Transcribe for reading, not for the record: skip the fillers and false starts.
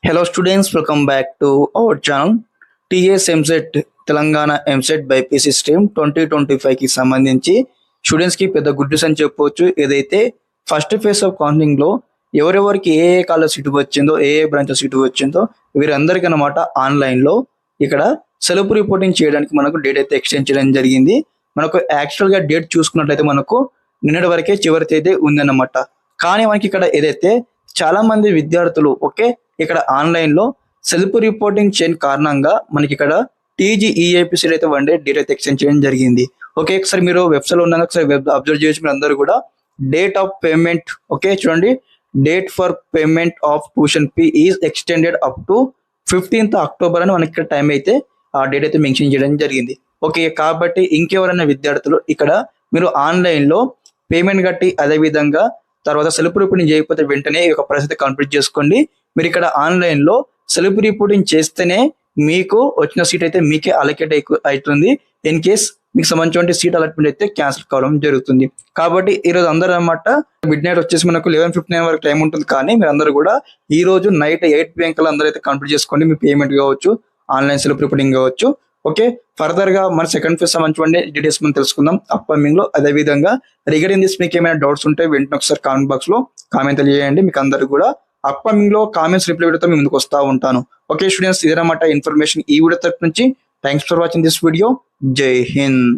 Hello students, welcome back to our channel. TS EAMCET Telangana EAMCET BiPC stream 2025 కి సంబంధించి students కి పెద్ద గుడ్ న్యూస్ అని చెప్పవచ్చు. ఏదైతే ఫస్ట్ ఫేజ్ ఆఫ్ కౌన్సిలింగ్ లో ఎవరెవరికి ఏ కాలేజ్ సీటు వచ్చిందో, ఏ బ్రాంచ్ సీటు వచ్చిందో వీరందరికీ అనమాట ఆన్లైన్ లో ఇక్కడ సెల్ఫ్ రిపోర్టింగ్ చేయడానికి మనకు డేట్ అయితే ఎక్స్టెండ్ చేయడం జరిగింది. మనకు యాక్చువల్ గా డేట్ చూసుకున్నట్లయితే మనకు నిన్నటి వరకే చివరి తేదీ ఉందన్నమాట. కానీ మనకి ఇక్కడ ఏదైతే చాలా మంది విద్యార్థులు ఇక్కడ ఆన్లైన్ లో సెల్ఫ్ రిపోర్టింగ్ చేయని కారణంగా మనకి ఇక్కడ టీజీఈఏపీ అయితే 1 డే డేట్ అయితే ఎక్స్టెండ్ చేయడం జరిగింది. ఒకసారి మీరు వెబ్సైట్ లో ఉన్నాక ఒకసారి వెబ్ అబ్జర్వ్ చేయొచ్చు. మీరు అందరూ కూడా డేట్ ఆఫ్ పేమెంట్ చూడండి, date for payment of tuition fee is extended up to 15th October అని మనకి ఇక్కడ టైం అయితే ఆ డేట్ అయితే మెన్షన్ చేయడం జరిగింది. కాబట్టి ఇంకెవరైనా విద్యార్థులు ఇక్కడ మీరు ఆన్లైన్ లో పేమెంట్ కట్టి అదే విధంగా తర్వాత సెల్ఫ్ రిపోర్టింగ్ చేయకపోతే వెంటనే ఈ యొక్క పరిస్థితి కంప్లీట్ చేసుకోండి. మీరు ఇక్కడ ఆన్లైన్ లో సెల్ఫ్ రిపోర్టింగ్ చేస్తేనే మీకు వచ్చిన సీట్ అయితే మీకే అలొకేట్ అవుతుంది. ఇన్ కేస్ మీకు సంబంధించిన సీట్ అలాట్మెంట్ అయితే క్యాన్సిల్ కావడం జరుగుతుంది. కాబట్టి ఈ రోజు అందరూ అనమాట మిడ్ నైట్ వచ్చేసి మనకు 11:59 వరకు టైం ఉంటుంది. కానీ మీరు అందరూ కూడా ఈ రోజు నైట్ 8 PM కల్లా అందరూ అయితే కంప్లీట్ చేసుకోండి. మీ పేమెంట్ కావచ్చు, ఆన్లైన్ సెల్ఫ్ రిపోర్టింగ్ కావచ్చు. ఫర్దర్ గా మన సెకండ్ ఫేజ్ సంబంధించిన డీటెయిల్స్ మనం తెలుసుకుందాం అప్కమింగ్ లో. అదే విధంగా రిగార్డింగ్ దిస్ మీకు ఏమైనా డౌట్స్ ఉంటే వెంటనే ఒకసారి కామెంట్ బాక్స్ లో కామెంట్ తెలియజేయండి. మీకు అందరూ కూడా అప్కమింగ్ లో కామెంట్స్ రిప్లై వీడియోతో ముందుకు వస్తూ ఉంటాను. స్టూడెంట్స్, ఇదన్నమాట ఇన్ఫర్మేషన్ ఈ వీడియో తరపు నుంచి. Thanks for watching this video. జై హింద్.